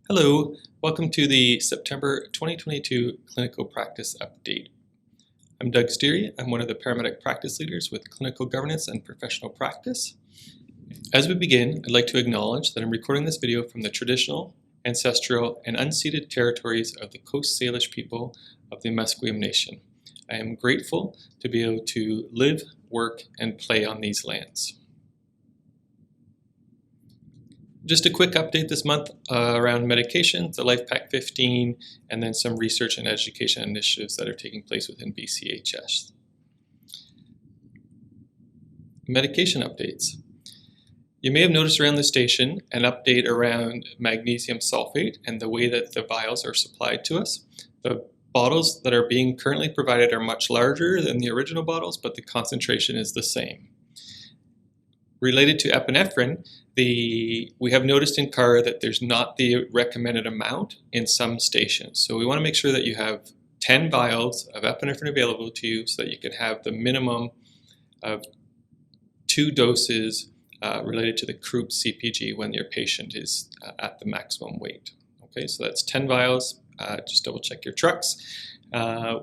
Hello, welcome to the September 2022 Clinical Practice Update. I'm Dugg Steary. I'm one of the paramedic practice leaders with Clinical Governance and Professional Practice. As we begin, I'd like to acknowledge that I'm recording this video from the traditional, ancestral, and unceded territories of the Coast Salish people of the Musqueam Nation. I am grateful to be able to live, work, and play on these lands. Just a quick update this month around medications, the LifePak 15, and then some research and education initiatives that are taking place within BCEHS. Medication updates. You may have noticed around the station an update around magnesium sulfate and the way that the vials are supplied to us. The bottles that are being currently provided are much larger than the original bottles, but the concentration is the same. Related to epinephrine, we have noticed in CAR that there's not the recommended amount in some stations. So we want to make sure that you have 10 vials of epinephrine available to you so that you can have the minimum of 2 doses related to the croup CPG when your patient is at the maximum weight. Okay, so that's 10 vials. Just double check your trucks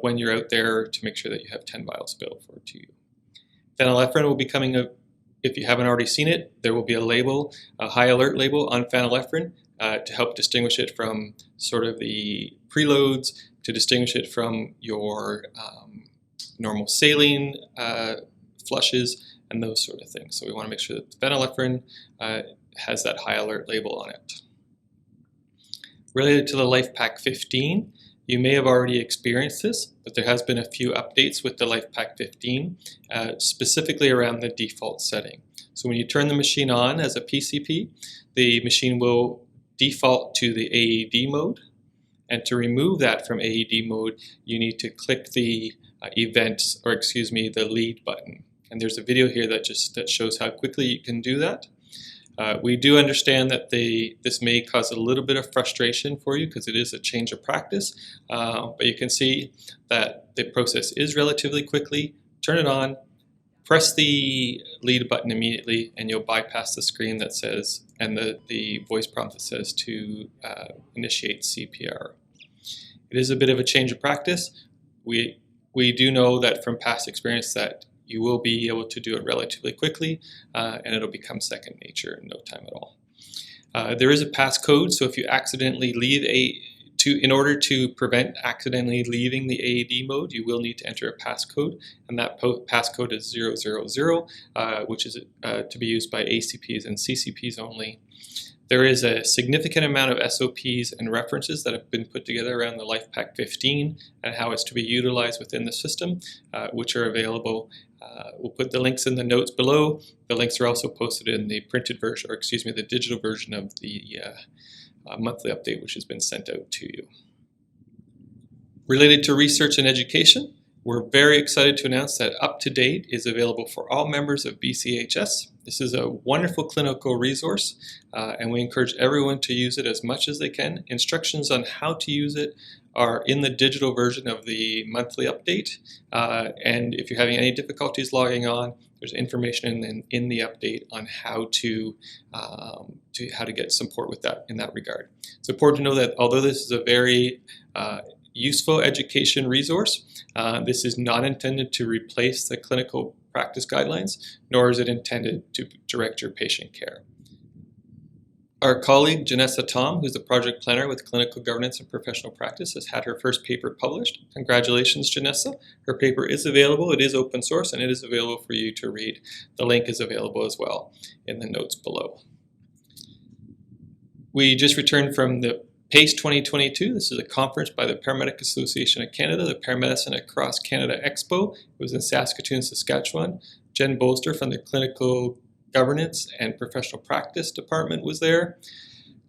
when you're out there to make sure that you have 10 vials available to you. Phenylephrine will be coming up. If you haven't already seen it, there will be a label, a high alert label on phenylephrine to help distinguish it from sort of the preloads, to distinguish it from your normal saline flushes and those sort of things. So we want to make sure that the phenylephrine has that high alert label on it. Related to the LifePak 15, you may have already experienced this, but there has been a few updates with the LifePak 15, specifically around the default setting. So when you turn the machine on as a PCP, the machine will default to the AED mode. And to remove that from AED mode, you need to click the the lead button. And there's a video here that shows how quickly you can do that. We do understand that this may cause a little bit of frustration for you because it is a change of practice, but you can see that the process is relatively quickly. Turn it on, press the lead button immediately, and you'll bypass the screen that says, and the voice prompt that says to initiate CPR. It is a bit of a change of practice. We do know that from past experience that you will be able to do it relatively quickly, and it'll become second nature in no time at all. There is a passcode, so if you accidentally leave in order to prevent accidentally leaving the AED mode, you will need to enter a passcode, and that passcode is 000, which is to be used by ACPs and CCPs only. There is a significant amount of SOPs and references that have been put together around the LifePak 15 and how it's to be utilized within the system, which are available. We'll put the links in the notes below. The links are also posted in the printed version, or excuse me, the digital version of the monthly update, which has been sent out to you. Related to research and education, we're very excited to announce that Up to Date is available for all members of BCEHS. This is a wonderful clinical resource, and we encourage everyone to use it as much as they can. Instructions on how to use it are in the digital version of the monthly update, and if you're having any difficulties logging on, there's information in the update on how to get support with that in that regard. It's important to know that although this is a very useful education resource, this is not intended to replace the clinical practice guidelines, nor is it intended to direct your patient care. Our colleague Janessa Tom, who's the project planner with Clinical Governance and Professional Practice, has had her first paper published. Congratulations, Janessa. Her paper is available, it is open source, and it is available for you to read. The link is available as well in the notes below. We just returned from the PACE 2022. This is a conference by the Paramedic Association of Canada, the Paramedicine Across Canada Expo. It was in Saskatoon, Saskatchewan. Jen Bolster from the Clinical Governance and Professional Practice Department was there.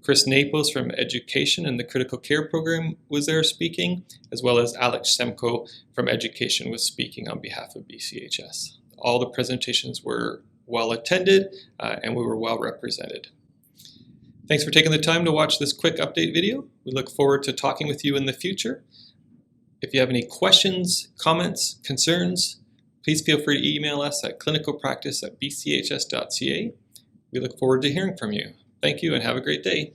Chris Naples from Education and the Critical Care Program was there speaking, as well as Alex Semko from Education was speaking on behalf of BCEHS. All the presentations were well attended and we were well represented. Thanks for taking the time to watch this quick update video. We look forward to talking with you in the future. If you have any questions, comments, concerns, please feel free to email us at clinicalpractice@bchs.ca. We look forward to hearing from you. Thank you and have a great day.